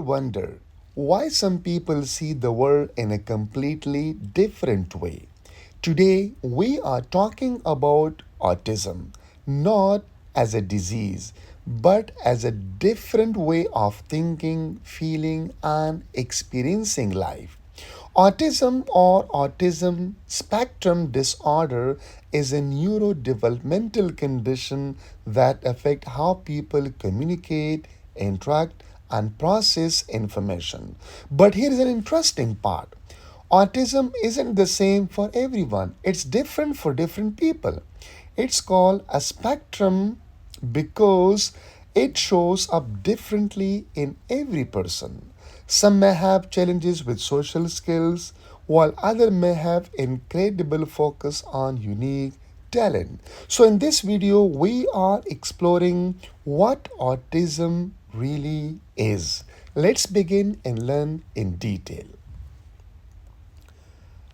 wonder why some people see the world in a completely different way? Today, we are talking about autism, not as a disease, but as a different way of thinking, feeling, and experiencing life. Autism or autism spectrum disorder is a neurodevelopmental condition that affects how people communicate, interact, and process information. But here is an interesting part. Autism isn't the same for everyone. It's different for different people. It's called a spectrum because it shows up differently in every person. Some may have challenges with social skills, while others may have incredible focus on unique talent. So, in this video, we are exploring what autism really is. Let's begin and learn in detail.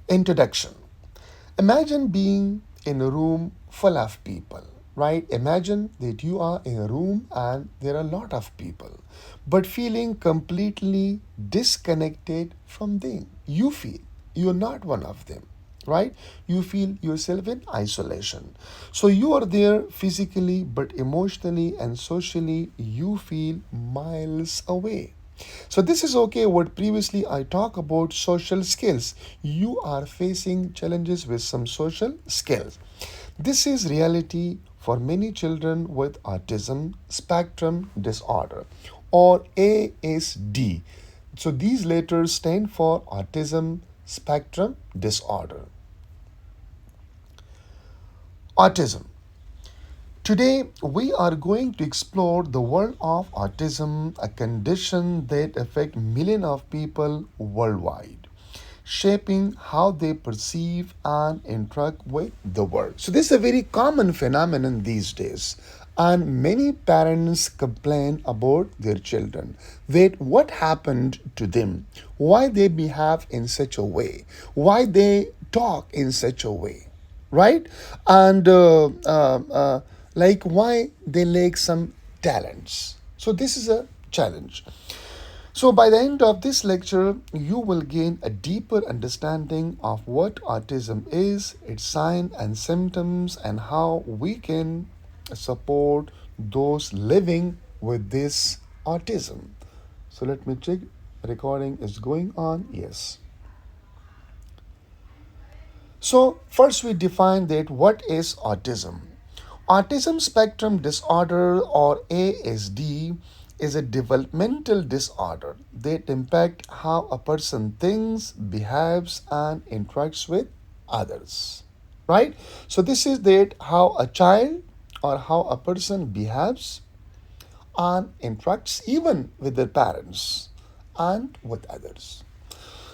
Introduction. Imagine being in a room full of people, right? Imagine that you are in a room and there are a lot of people, but feeling completely disconnected from them. You feel you're not one of them, right? You feel yourself in isolation. So you are there physically, but emotionally and socially, you feel miles away. So this is okay. What previously I talked about social skills. You are facing challenges with some social skills. This is reality for many children with autism spectrum disorder or ASD. So these letters stand for autism spectrum disorder. Autism. Today, we are going to explore the world of autism, a condition that affects millions of people worldwide, shaping how they perceive and interact with the world. So, this is a very common phenomenon these days. And many parents complain about their children that what happened to them, why they behave in such a way, why they talk in such a way, right? And like why they lack some talents. So this is a challenge. So by the end of this lecture, you will gain a deeper understanding of what autism is, its signs and symptoms, and how we can support those living with this autism. So let me check. Recording is going on. Yes. So, first we define that what is autism. Autism spectrum disorder or ASD is a developmental disorder that impacts how a person thinks, behaves and interacts with others. Right? So this is that how a child or how a person behaves and interacts even with their parents and with others.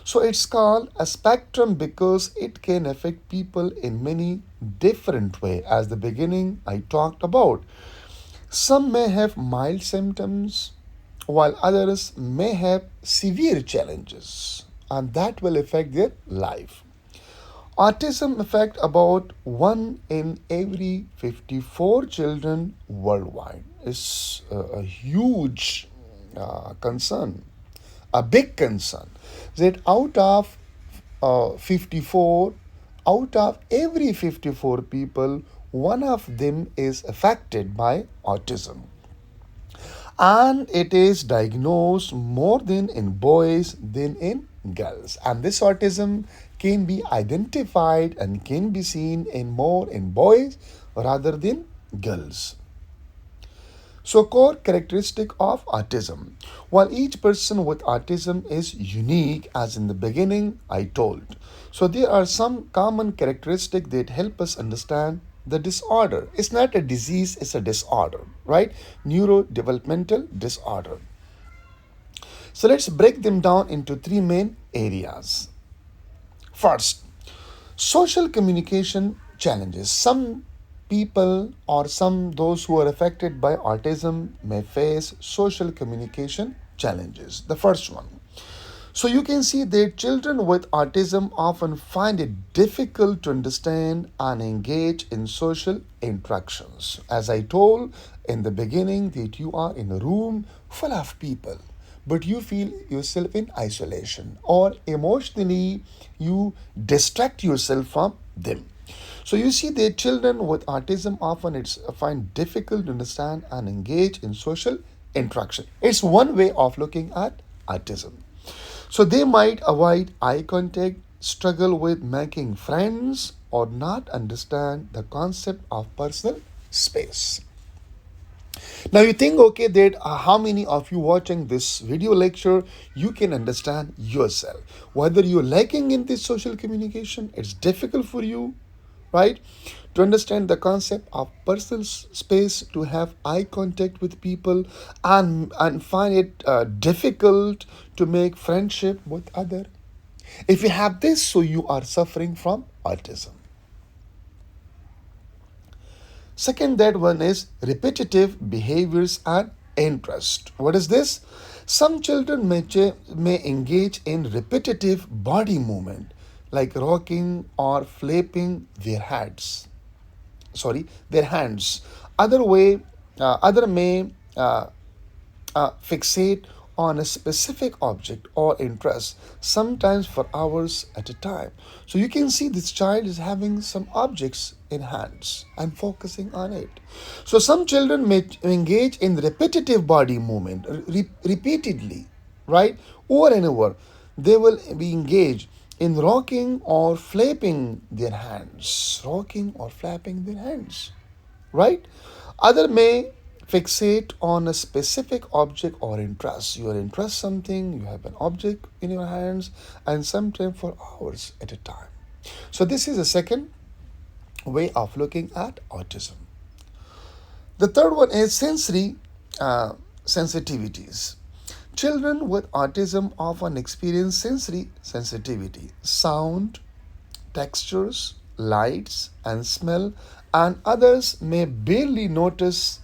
So it's called a spectrum because it can affect people in many different ways. As the beginning I talked about, some may have mild symptoms while others may have severe challenges and that will affect their life. Autism affects about 1 in every 54 children worldwide. It's a huge concern, a big concern that out of every 54 people, one of them is affected by autism. And it is diagnosed more than in boys than in girls. And this autism can be identified and can be seen in more in boys rather than girls. So, core characteristic of autism. While each person with autism is unique, as in the beginning I told, so there are some common characteristics that help us understand the disorder. It's not a disease, it's a disorder, right? Neurodevelopmental disorder. So let's break them down into three main areas. First, social communication challenges. Some people or some those who are affected by autism may face social communication challenges. The first one. So you can see that children with autism often find it difficult to understand and engage in social interactions. As I told in the beginning that you are in a room full of people, but you feel yourself in isolation, or emotionally you distract yourself from them. So you see that children with autism often it's find difficult to understand and engage in social interaction. It's one way of looking at autism. So they might avoid eye contact, struggle with making friends, or not understand the concept of personal space. Now you think, okay, that how many of you watching this video lecture, you can understand yourself. Whether you're lacking in this social communication, it's difficult for you, right? To understand the concept of personal space, to have eye contact with people, and find it difficult to make friendship with other. If you have this, so you are suffering from autism. Second, that one is repetitive behaviors and interest. What is this? Some children may engage in repetitive body movement like rocking or flapping their heads. Sorry, their hands. Other may fixate on a specific object or interest, sometimes for hours at a time. So you can see this child is having some objects in hands and focusing on it. So some children may engage in repetitive body movement repeatedly, right? Over and over. They will be engaged in rocking or flapping their hands. Rocking or flapping their hands, right? Other may fixate on a specific object or interest. You are interested something, you have an object in your hands, and sometimes for hours at a time. So this is a second way of looking at autism. The third one is sensory sensitivities. Children with autism often experience sensory sensitivity, sound, textures, lights, and smell, and others may barely notice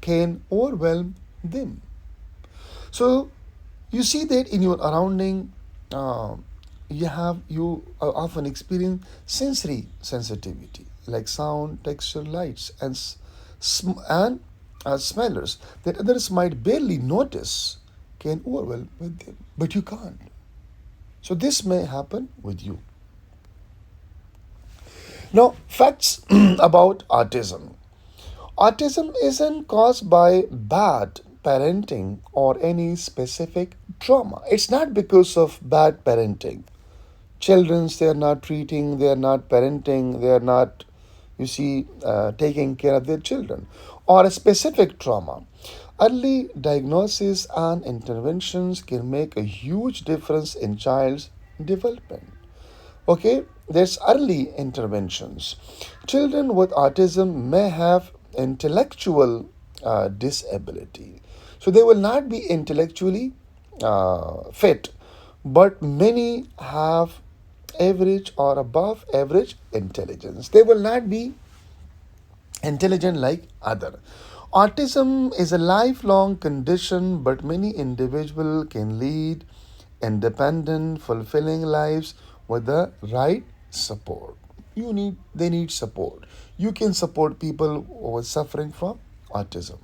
can overwhelm them. So you see that in your surrounding, you often experience sensory sensitivity like sound, texture, lights, and smellers that others might barely notice can overwhelm with them, but you can't. So this may happen with you. Now, facts about autism. Autism isn't caused by bad parenting or any specific trauma. It's not because of bad parenting. Children's they are not treating, they are not parenting, they are not, taking care of their children, or a specific trauma. Early diagnosis and interventions can make a huge difference in child's development. Okay, there's early interventions. Children with autism may have intellectual disability, so they will not be intellectually fit, but many have average or above average intelligence. They will not be intelligent like other. Autism is a lifelong condition, but many individuals can lead independent, fulfilling lives with the right support. They need support. You can support people who are suffering from autism.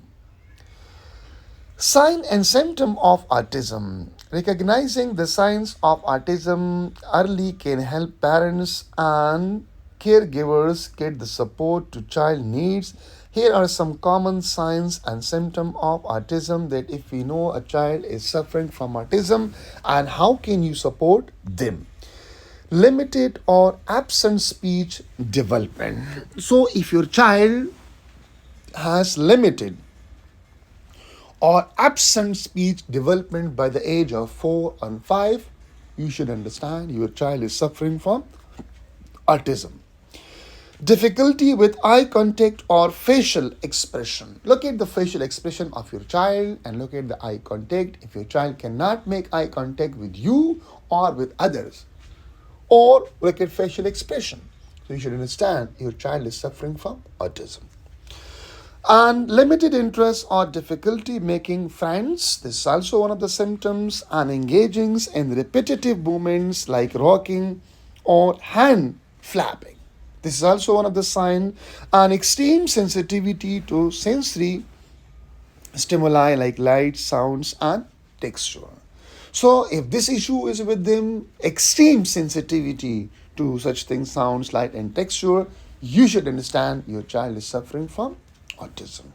Sign and symptom of autism. Recognizing the signs of autism early can help parents and caregivers get the support to child needs. Here are some common signs and symptoms of autism that if we know a child is suffering from autism, and how can you support them. Limited or absent speech development. So if your child has limited or absent speech development by the age of 4 and 5, you should understand your child is suffering from autism. Difficulty with eye contact or facial expression. Look at the facial expression of your child and look at the eye contact. If your child cannot make eye contact with you or with others, or look at facial expression. So you should understand your child is suffering from autism. And limited interest or difficulty making friends. This is also one of the symptoms. And engaging in repetitive movements like rocking or hand flapping. This is also one of the signs. And extreme sensitivity to sensory stimuli like light, sounds, and texture. So if this issue is with them, extreme sensitivity to such things, sounds, light, and texture, you should understand your child is suffering from autism.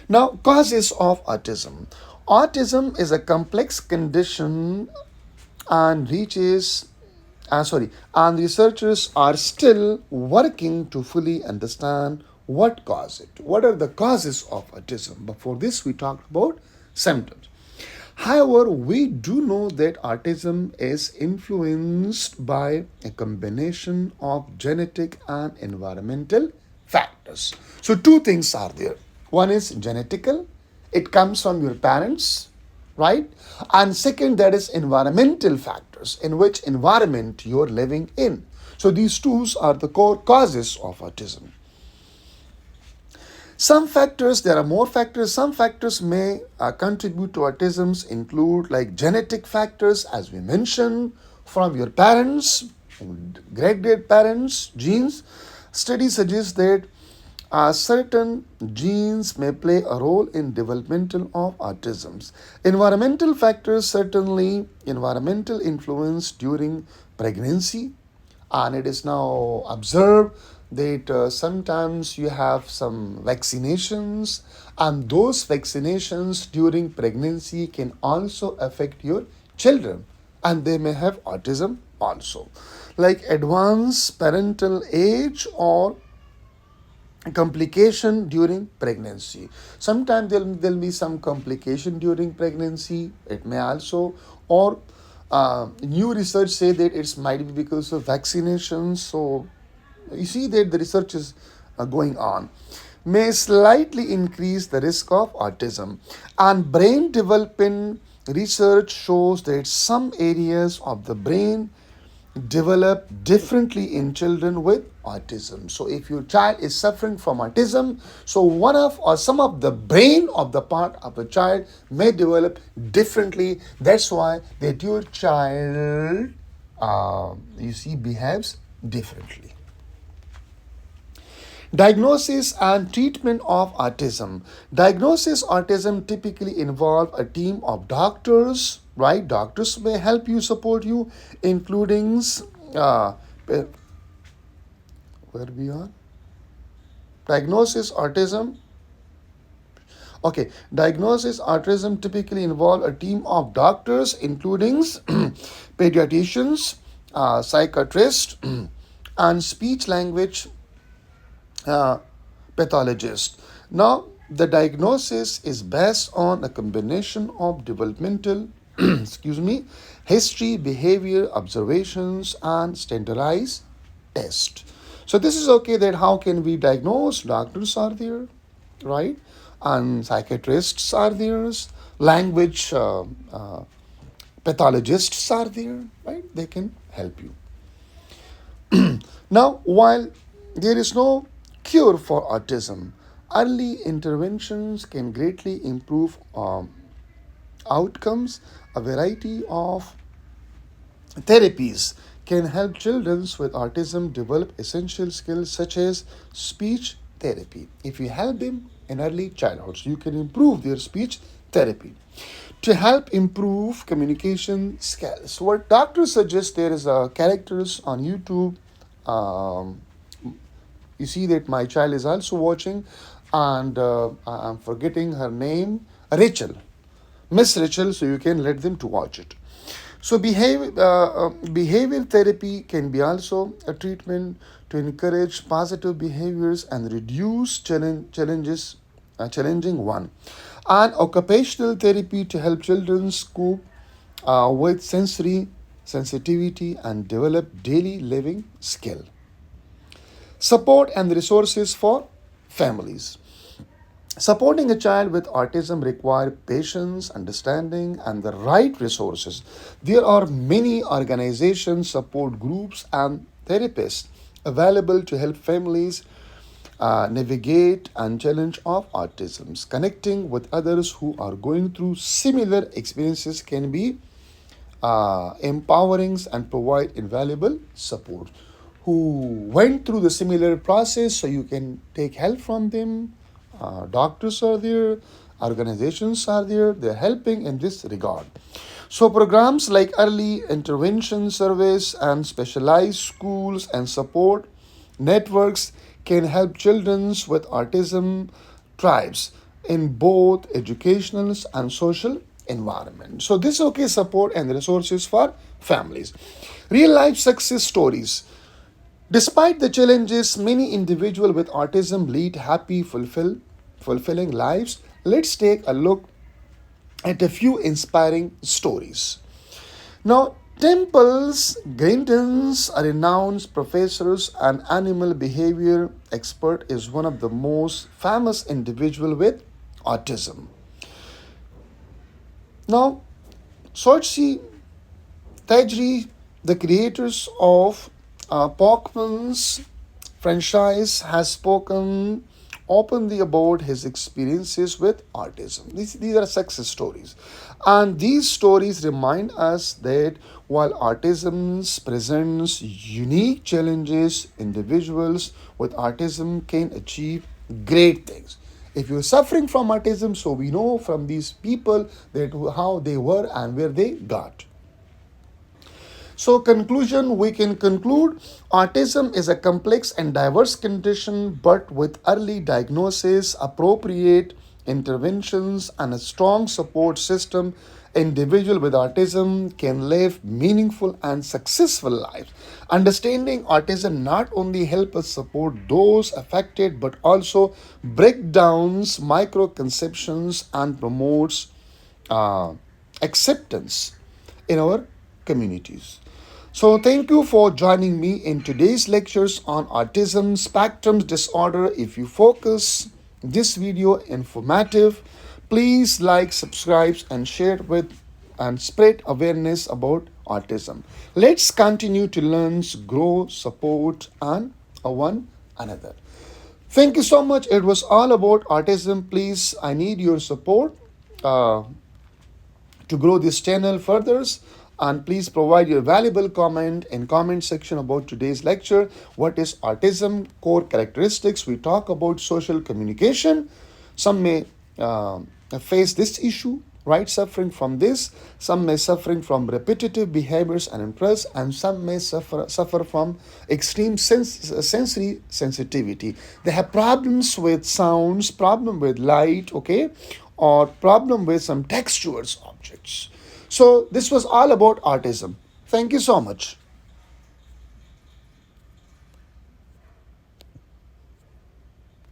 Now, causes of autism. Autism is a complex condition and reaches and researchers are still working to fully understand what causes it. What are the causes of autism? Before this, we talked about symptoms. However, we do know that autism is influenced by a combination of genetic and environmental factors. So, two things are there. One is genetical, it comes from your parents, right? And second, that is environmental factors, in which environment you're living in. So, these two are the core causes of autism. Some factors, there are more factors, some factors may contribute to autisms include like genetic factors, as we mentioned, from your parents, great parents, genes. Studies suggest that certain genes may play a role in developmental of autisms. Environmental factors, certainly environmental influence during pregnancy, and it is now observed that sometimes you have some vaccinations, and those vaccinations during pregnancy can also affect your children, and they may have autism also, like advanced parental age or complication during pregnancy. Sometimes there'll be some complication during pregnancy. It may also, or new research say that it might be because of vaccinations. So you see that the research is going on. May slightly increase the risk of autism. And brain development research shows that some areas of the brain develop differently in children with autism. So if your child is suffering from autism, so one of or some of the brain of the part of the child may develop differently. That's why that your child behaves differently. Diagnosis and treatment of autism. Diagnosis autism typically involve a team of doctors, right? Doctors may help you, support you, including where we are. Diagnosis autism. Okay, diagnosis autism typically involve a team of doctors, including pediatricians, psychiatrists, and speech language pathologist. Now, the diagnosis is based on a combination of developmental, history, behavior, observations, and standardized test. So this is okay. That how can we diagnose? Doctors are there, right? And psychiatrists are there. Language pathologists are there, right? They can help you. Now, while there is no cure for autism, early interventions can greatly improve outcomes. A variety of therapies can help children with autism develop essential skills such as speech therapy. If you help them in early childhood, you can improve their speech therapy. To help improve communication skills, what doctors suggest, there is characters on YouTube. Um, you see that my child is also watching, and I'm forgetting her name, Rachel, Miss Rachel. So you can let them to watch it. So behavior therapy can be also a treatment to encourage positive behaviors and reduce challenging one. And occupational therapy to help children cope with sensory sensitivity and develop daily living skill. Support and resources for families. Supporting a child with autism requires patience, understanding, and the right resources. There are many organizations, support groups, and therapists available to help families navigate and challenge of autism. Connecting with others who are going through similar experiences can be empowering and provide invaluable support. Who went through the similar process, so you can take help from them. Doctors are there, organizations are there, they're helping in this regard. So programs like early intervention service and specialized schools and support networks can help children with autism thrives in both educational and social environment. So this okay support and resources for families. Real life success stories. Despite the challenges, many individuals with autism lead happy, fulfilling lives. Let's take a look at a few inspiring stories. Now, Temple's Grindon's, a renowned professor and animal behavior expert, is one of the most famous individual with autism. Now, Sorchi Tajri, the creators of Pokemons franchise, has spoken openly about his experiences with autism. These are success stories. And these stories remind us that while autism presents unique challenges, individuals with autism can achieve great things. If you're suffering from autism, so we know from these people that how they were and where they got. So, conclusion, we can conclude autism is a complex and diverse condition, but with early diagnosis, appropriate interventions, and a strong support system, individual with autism can live meaningful and successful lives. Understanding autism not only help us support those affected, but also break down microconceptions and promotes uh, acceptance in our communities. So, thank you for joining me in today's lectures on autism spectrum disorder. If you focus this video informative, please like, subscribe, and share with and spread awareness about autism. Let's continue to learn, grow, support, and one another. Thank you so much. It was all about autism. Please, I need your support. Uh, to grow this channel further, and please provide your valuable comment in comment section about today's lecture. What is autism? Core characteristics. We talk about social communication. Some may face this issue, right, suffering from this. Some may suffering from repetitive behaviors and interests, and some may suffer from extreme sensory sensitivity. They have problems with sounds, problem with light, okay, or problem with some textures objects. So this was all about autism. Thank you so much.